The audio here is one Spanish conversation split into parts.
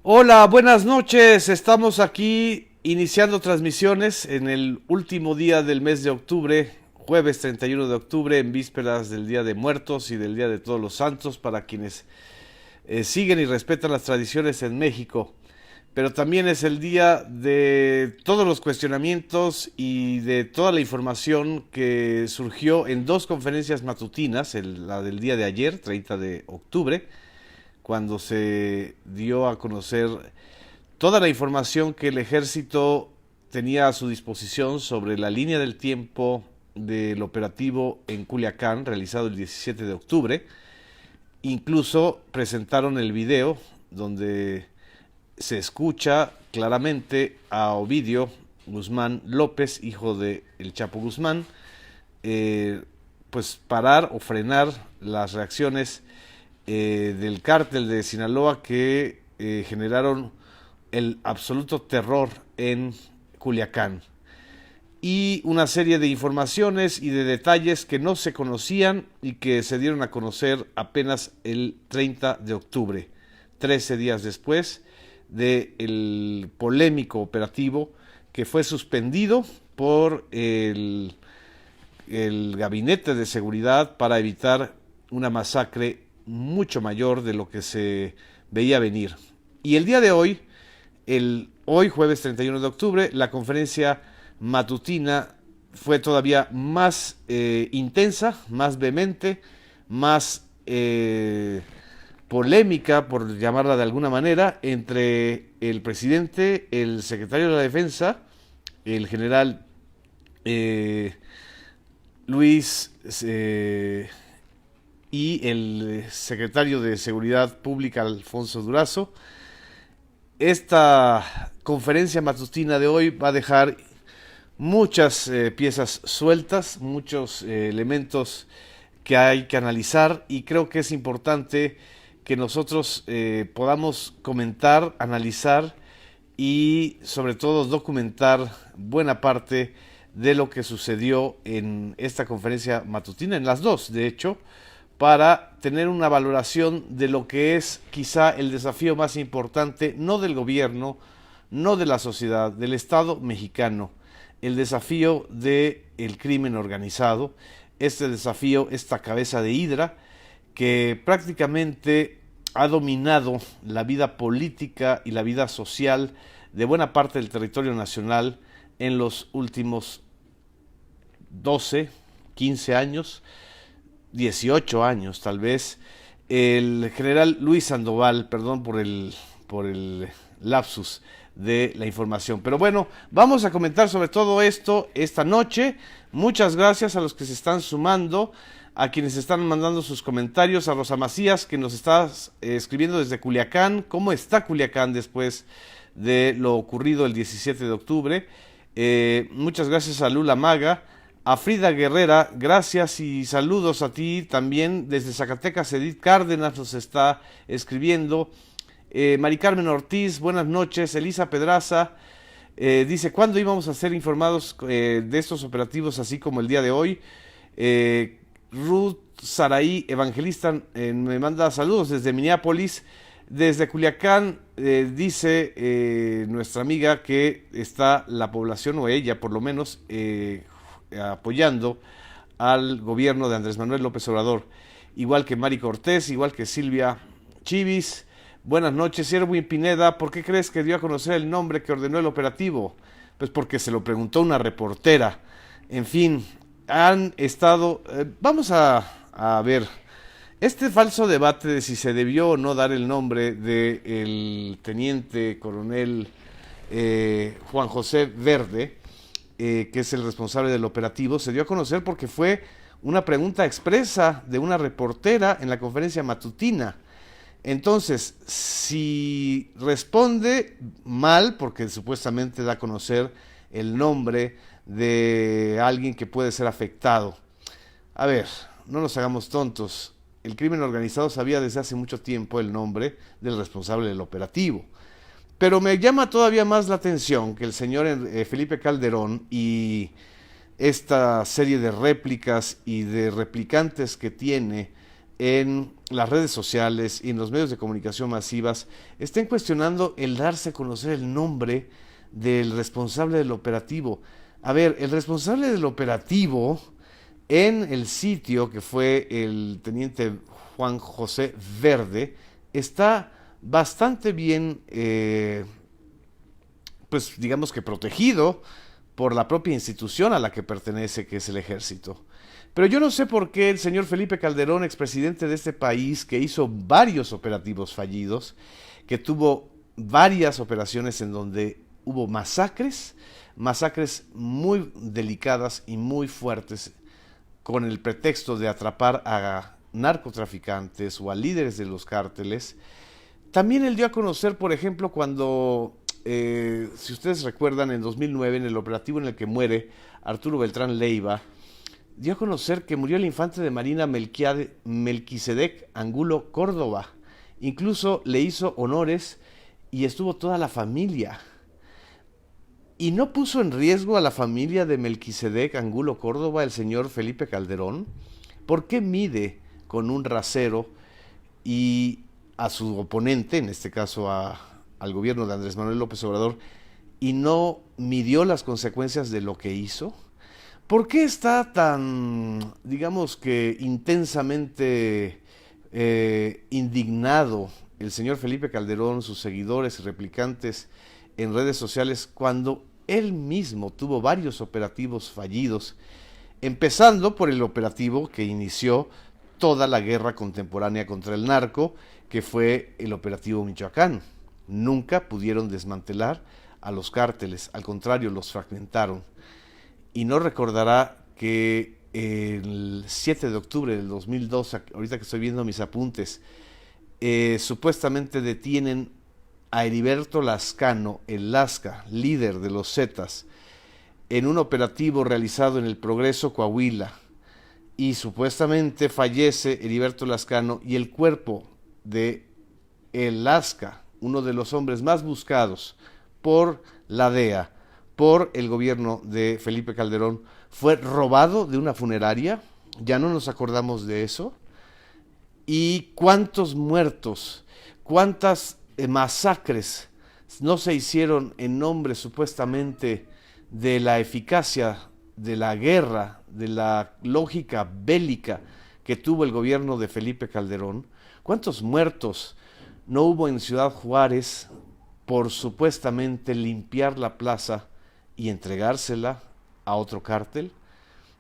Hola, buenas noches. Estamos aquí iniciando transmisiones en el último día del mes de octubre, jueves 31 de octubre, en vísperas del Día de Muertos y del Día de Todos los Santos, para quienes siguen y respetan las tradiciones en México. Pero también es el día de todos los cuestionamientos y de toda la información que surgió en dos conferencias matutinas, la del día de ayer, 30 de octubre, cuando se dio a conocer toda la información que el ejército tenía a su disposición sobre la línea del tiempo del operativo en Culiacán, realizado el 17 de octubre. Incluso presentaron el video donde se escucha claramente a Ovidio Guzmán López, hijo de El Chapo Guzmán, pues parar o frenar las reacciones del cártel de Sinaloa que generaron el absoluto terror en Culiacán. Y una serie de informaciones y de detalles que no se conocían y que se dieron a conocer apenas el 30 de octubre, 13 días después del polémico operativo que fue suspendido por el Gabinete de Seguridad para evitar una masacre mucho mayor de lo que se veía venir. Y el día de hoy, hoy jueves 31 de octubre, la conferencia matutina fue todavía más intensa, más vehemente, más polémica, por llamarla de alguna manera, entre el presidente, el secretario de la Defensa, el general Luis y el secretario de Seguridad Pública, Alfonso Durazo. Esta conferencia matutina de hoy va a dejar muchas piezas sueltas, muchos elementos que hay que analizar, y creo que es importante que nosotros podamos comentar, analizar y sobre todo documentar buena parte de lo que sucedió en esta conferencia matutina, en las dos de hecho, para tener una valoración de lo que es quizá el desafío más importante, no del gobierno, no de la sociedad, del Estado mexicano, el desafío del crimen organizado, este desafío, esta cabeza de hidra que prácticamente ha dominado la vida política y la vida social de buena parte del territorio nacional en los últimos 12, 15 años, 18 años tal vez. El general Luis Sandoval, perdón por el lapsus de la información. Pero bueno, vamos a comentar sobre todo esto esta noche. Muchas gracias a los que se están sumando, a quienes están mandando sus comentarios, a Rosa Macías, que nos está escribiendo desde Culiacán. ¿Cómo está Culiacán después de lo ocurrido el 17 de octubre? Muchas gracias a Lula Maga. A Frida Guerrera, gracias y saludos a ti también. Desde Zacatecas, Edith Cárdenas nos está escribiendo. Mari Carmen Ortiz, buenas noches. Elisa Pedraza dice, ¿cuándo íbamos a ser informados de estos operativos así como el día de hoy? Ruth Saraí Evangelista me manda saludos desde Minneapolis. Desde Culiacán dice nuestra amiga que está la población, o ella por lo menos, apoyando al gobierno de Andrés Manuel López Obrador, igual que Mari Cortés, igual que Silvia Chivis. Buenas noches, Erwin Pineda. ¿Por qué crees que dio a conocer el nombre que ordenó el operativo? Pues porque se lo preguntó una reportera. En fin, han estado... vamos a ver este falso debate de si se debió o no dar el nombre del teniente coronel Juan José Verde, que es el responsable del operativo. Se dio a conocer porque fue una pregunta expresa de una reportera en la conferencia matutina. Entonces, si responde mal, porque supuestamente da a conocer el nombre de alguien que puede ser afectado. A ver, no nos hagamos tontos. El crimen organizado sabía desde hace mucho tiempo el nombre del responsable del operativo. Pero me llama todavía más la atención que el señor Felipe Calderón y esta serie de réplicas y de replicantes que tiene en las redes sociales y en los medios de comunicación masivas estén cuestionando el darse a conocer el nombre del responsable del operativo. A ver, el responsable del operativo en el sitio, que fue el teniente Juan José Verde, está bastante bien, pues digamos que protegido por la propia institución a la que pertenece, que es el ejército. Pero yo no sé por qué el señor Felipe Calderón, expresidente de este país, que hizo varios operativos fallidos, que tuvo varias operaciones en donde hubo masacres muy delicadas y muy fuertes, con el pretexto de atrapar a narcotraficantes o a líderes de los cárteles. También él dio a conocer, por ejemplo, cuando, si ustedes recuerdan, en 2009, en el operativo en el que muere Arturo Beltrán Leiva, dio a conocer que murió el infante de Marina Melquisedec Angulo Córdoba. Incluso le hizo honores y estuvo toda la familia. ¿Y no puso en riesgo a la familia de Melquisedec Angulo Córdoba el señor Felipe Calderón? ¿Por qué mide con un rasero y a su oponente, en este caso al gobierno de Andrés Manuel López Obrador, y no midió las consecuencias de lo que hizo? ¿Por qué está tan, digamos que intensamente indignado el señor Felipe Calderón, sus seguidores y replicantes en redes sociales, cuando él mismo tuvo varios operativos fallidos, empezando por el operativo que inició toda la guerra contemporánea contra el narco, que fue el operativo Michoacán? Nunca pudieron desmantelar a los cárteles, al contrario, los fragmentaron. Y no recordará que el 7 de octubre del 2002, ahorita que estoy viendo mis apuntes, supuestamente detienen a Heriberto Lascano, el Lasca, líder de los Zetas, en un operativo realizado en el Progreso, Coahuila, y supuestamente fallece Heriberto Lascano y el cuerpo de el Lasca, uno de los hombres más buscados por la DEA, por el gobierno de Felipe Calderón, fue robado de una funeraria. Ya no nos acordamos de eso. ¿Y cuántos muertos, cuántas masacres no se hicieron en nombre supuestamente de la eficacia de la guerra, de la lógica bélica que tuvo el gobierno de Felipe Calderón? ¿Cuántos muertos no hubo en Ciudad Juárez por supuestamente limpiar la plaza y entregársela a otro cártel?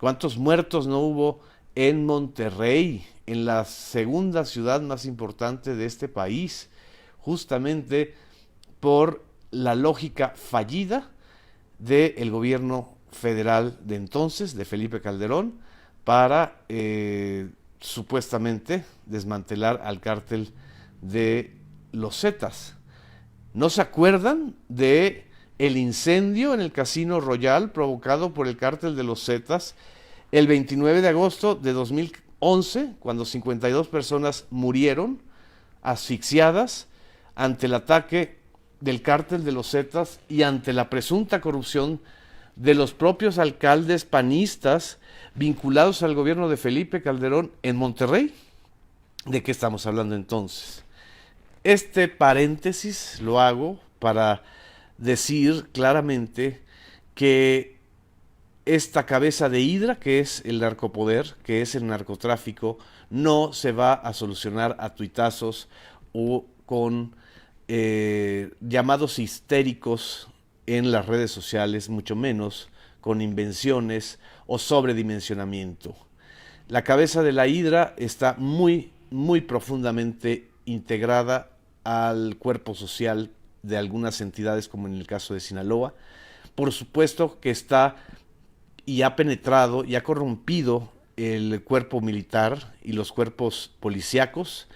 ¿Cuántos muertos no hubo en Monterrey, en la segunda ciudad más importante de este país, justamente por la lógica fallida del gobierno federal de entonces, de Felipe Calderón, para supuestamente desmantelar al cártel de los Zetas? ¿No se acuerdan de el incendio en el Casino Royal provocado por el cártel de los Zetas el 29 de agosto de 2011, cuando 52 personas murieron asfixiadas ante el ataque del cártel de los Zetas y ante la presunta corrupción de los propios alcaldes panistas vinculados al gobierno de Felipe Calderón en Monterrey? ¿De qué estamos hablando entonces? Este paréntesis lo hago para decir claramente que esta cabeza de hidra, que es el narcopoder, que es el narcotráfico, no se va a solucionar a tuitazos o con llamados histéricos en las redes sociales, mucho menos con invenciones o sobredimensionamiento. La cabeza de la hidra está muy, muy profundamente integrada al cuerpo social de algunas entidades, como en el caso de Sinaloa. Por supuesto que está y ha penetrado y ha corrompido el cuerpo militar y los cuerpos policíacos,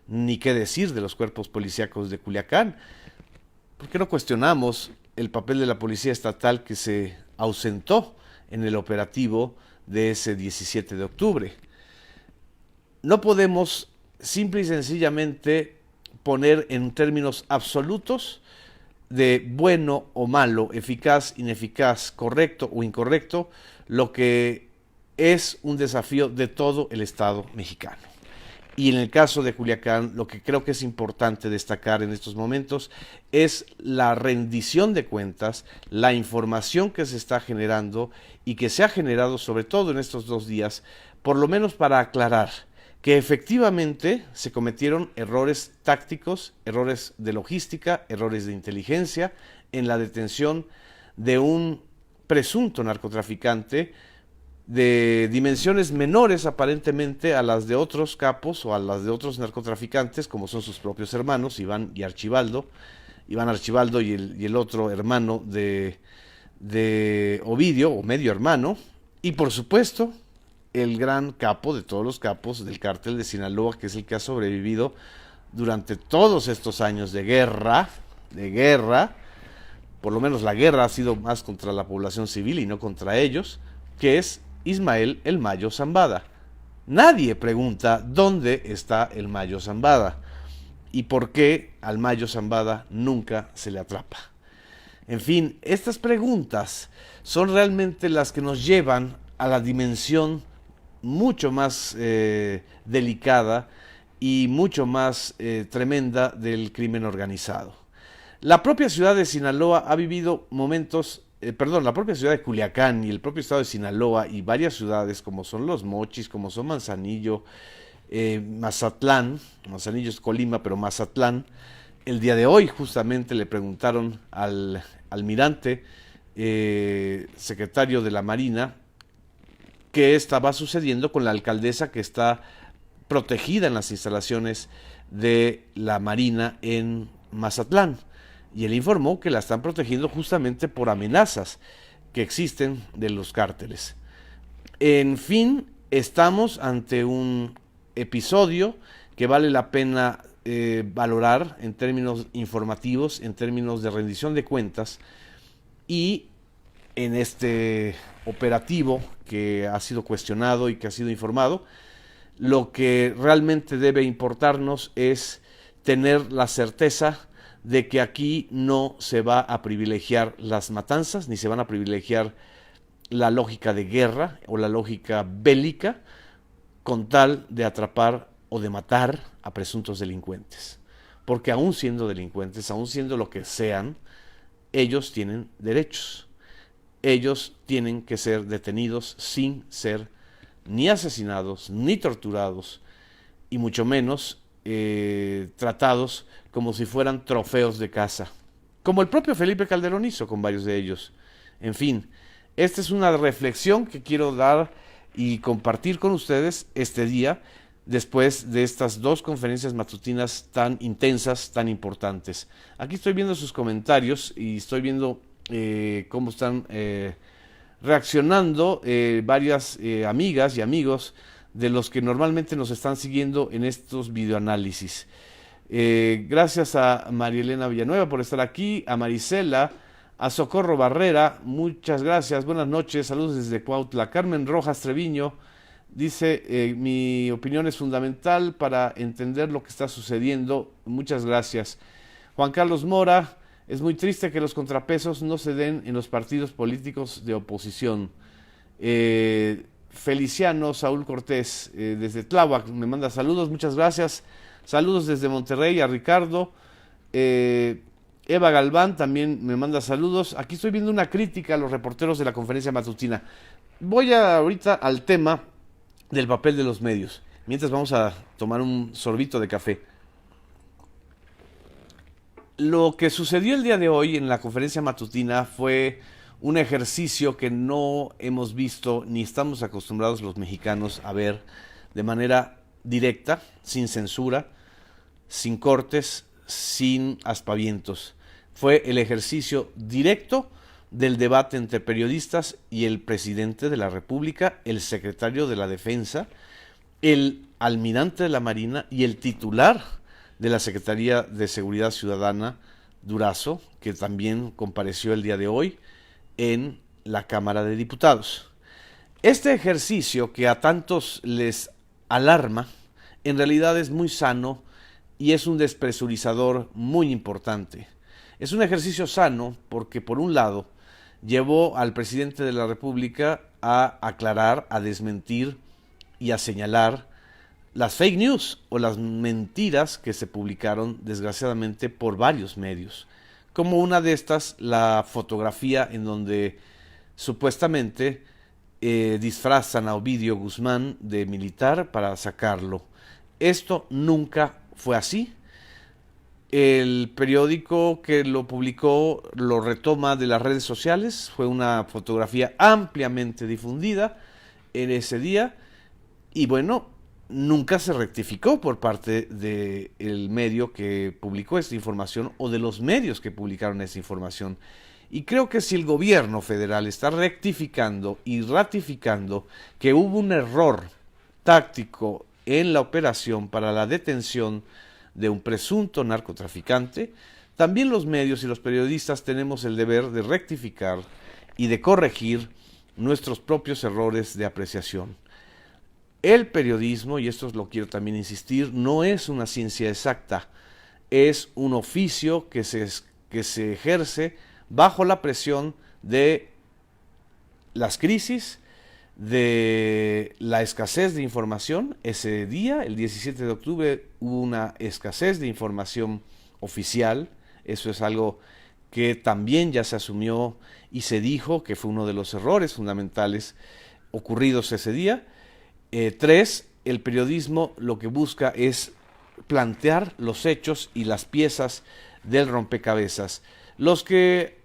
ni qué decir de los cuerpos policíacos de Culiacán. ¿Por qué no cuestionamos el papel de la policía estatal que se ausentó en el operativo de ese 17 de octubre? No podemos simple y sencillamente poner en términos absolutos de bueno o malo, eficaz, ineficaz, correcto o incorrecto, lo que es un desafío de todo el Estado mexicano. Y en el caso de Culiacán, lo que creo que es importante destacar en estos momentos es la rendición de cuentas, la información que se está generando y que se ha generado sobre todo en estos 2 días, por lo menos para aclarar que efectivamente se cometieron errores tácticos, errores de logística, errores de inteligencia en la detención de un presunto narcotraficante de dimensiones menores aparentemente a las de otros capos o a las de otros narcotraficantes, como son sus propios hermanos, Iván Archibaldo y el otro hermano de Ovidio, o medio hermano, y por supuesto el gran capo de todos los capos del cártel de Sinaloa, que es el que ha sobrevivido durante todos estos años de guerra, por lo menos la guerra ha sido más contra la población civil y no contra ellos, que es Ismael El Mayo Zambada. Nadie pregunta dónde está El Mayo Zambada y por qué al Mayo Zambada nunca se le atrapa. En fin, estas preguntas son realmente las que nos llevan a la dimensión mucho más delicada y mucho más tremenda del crimen organizado. La propia ciudad de Sinaloa ha vivido momentos la propia ciudad de Culiacán y el propio estado de Sinaloa y varias ciudades como son Los Mochis, como son Manzanillo, Mazatlán, Manzanillo es Colima, pero Mazatlán, el día de hoy justamente le preguntaron al almirante, secretario de la Marina, qué estaba sucediendo con la alcaldesa que está protegida en las instalaciones de la Marina en Mazatlán. Y él informó que la están protegiendo justamente por amenazas que existen de los cárteles. En fin, estamos ante un episodio que vale la pena valorar en términos informativos, en términos de rendición de cuentas, y en este operativo que ha sido cuestionado y que ha sido informado, lo que realmente debe importarnos es tener la certeza de que aquí no se va a privilegiar las matanzas, ni se van a privilegiar la lógica de guerra o la lógica bélica con tal de atrapar o de matar a presuntos delincuentes. Porque aún siendo delincuentes, aún siendo lo que sean, ellos tienen derechos. Ellos tienen que ser detenidos sin ser ni asesinados, ni torturados, y mucho menos tratados como si fueran trofeos de caza, como el propio Felipe Calderón hizo con varios de ellos. En fin, esta es una reflexión que quiero dar y compartir con ustedes este día, después de estas 2 conferencias matutinas tan intensas, tan importantes. Aquí estoy viendo sus comentarios y estoy viendo cómo están reaccionando varias amigas y amigos de los que normalmente nos están siguiendo en estos videoanálisis. Gracias a María Elena Villanueva por estar aquí, a Marisela, a Socorro Barrera, muchas gracias, buenas noches, saludos desde Cuautla. Carmen Rojas Treviño dice, mi opinión es fundamental para entender lo que está sucediendo, muchas gracias. Juan Carlos Mora, es muy triste que los contrapesos no se den en los partidos políticos de oposición. Feliciano Saúl Cortés, desde Tláhuac, me manda saludos, muchas gracias. Saludos desde Monterrey a Ricardo. Eva Galván también me manda saludos. Aquí estoy viendo una crítica a los reporteros de la conferencia matutina. Voy ahorita al tema del papel de los medios. Mientras vamos a tomar un sorbito de café. Lo que sucedió el día de hoy en la conferencia matutina fue un ejercicio que no hemos visto ni estamos acostumbrados los mexicanos a ver de manera directa, sin censura, sin cortes, sin aspavientos. Fue el ejercicio directo del debate entre periodistas y el presidente de la República, el secretario de la Defensa, el almirante de la Marina y el titular de la Secretaría de Seguridad Ciudadana, Durazo, que también compareció el día de hoy en la Cámara de Diputados. Este ejercicio que a tantos les alarma, en realidad es muy sano y es un despresurizador muy importante. Es un ejercicio sano porque, por un lado, llevó al presidente de la República a aclarar, a desmentir y a señalar las fake news o las mentiras que se publicaron desgraciadamente por varios medios. Como una de estas, la fotografía en donde supuestamente disfrazan a Ovidio Guzmán de militar para sacarlo. Esto nunca fue así. El periódico que lo publicó lo retoma de las redes sociales. Fue una fotografía ampliamente difundida en ese día. Y bueno, nunca se rectificó por parte del medio que publicó esta información o de los medios que publicaron esta información. Y creo que si el gobierno federal está rectificando y ratificando que hubo un error táctico en la operación para la detención de un presunto narcotraficante, también los medios y los periodistas tenemos el deber de rectificar y de corregir nuestros propios errores de apreciación. El periodismo, y esto lo quiero también insistir, no es una ciencia exacta, es un oficio que se ejerce bajo la presión de las crisis, de la escasez de información. Ese día, el 17 de octubre, hubo una escasez de información oficial. Eso es algo que también ya se asumió y se dijo que fue uno de los errores fundamentales ocurridos ese día. 3, el periodismo lo que busca es plantear los hechos y las piezas del rompecabezas. Los que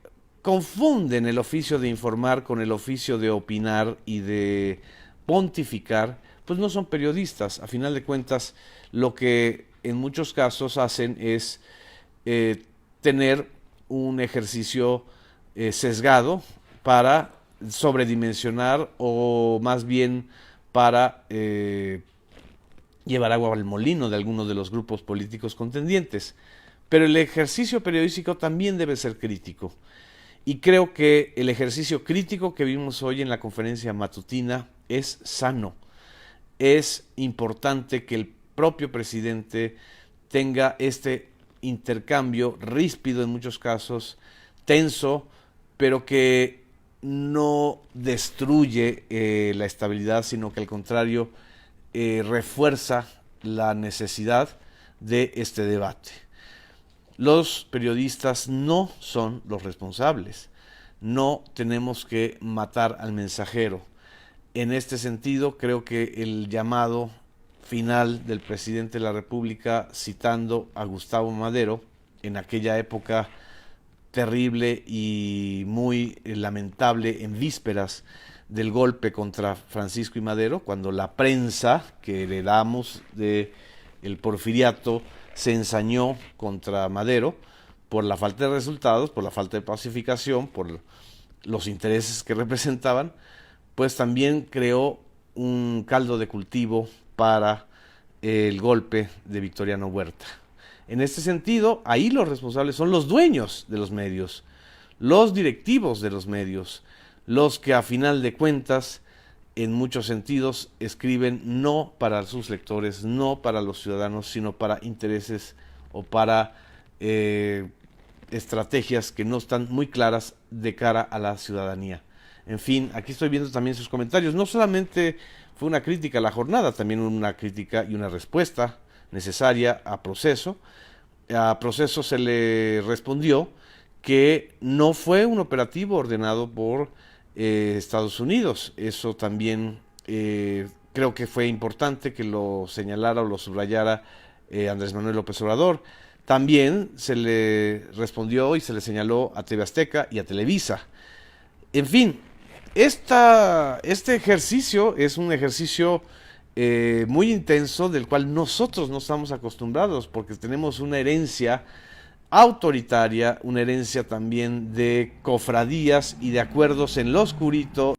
confunden el oficio de informar con el oficio de opinar y de pontificar, pues no son periodistas. A final de cuentas, lo que en muchos casos hacen es tener un ejercicio sesgado para sobredimensionar o más bien para llevar agua al molino de algunos de los grupos políticos contendientes. Pero el ejercicio periodístico también debe ser crítico. Y creo que el ejercicio crítico que vimos hoy en la conferencia matutina es sano. Es importante que el propio presidente tenga este intercambio ríspido en muchos casos, tenso, pero que no destruye la estabilidad, sino que al contrario refuerza la necesidad de este debate. Los periodistas no son los responsables. No tenemos que matar al mensajero. En este sentido, creo que el llamado final del presidente de la República, citando a Gustavo Madero, en aquella época terrible y muy lamentable, en vísperas del golpe contra Francisco y Madero, cuando la prensa que heredamos del porfiriato se ensañó contra Madero por la falta de resultados, por la falta de pacificación, por los intereses que representaban, pues también creó un caldo de cultivo para el golpe de Victoriano Huerta. En este sentido, ahí los responsables son los dueños de los medios, los directivos de los medios, los que a final de cuentas, en muchos sentidos, escriben no para sus lectores, no para los ciudadanos, sino para intereses o para estrategias que no están muy claras de cara a la ciudadanía. En fin, aquí estoy viendo también sus comentarios. No solamente fue una crítica a la jornada, también una crítica y una respuesta necesaria a Proceso. A Proceso se le respondió que no fue un operativo ordenado por Estados Unidos. Eso también creo que fue importante que lo señalara o lo subrayara Andrés Manuel López Obrador. También se le respondió y se le señaló a TV Azteca y a Televisa. En fin, este ejercicio es un ejercicio muy intenso del cual nosotros no estamos acostumbrados porque tenemos una herencia autoritaria, una herencia también de cofradías y de acuerdos en lo oscurito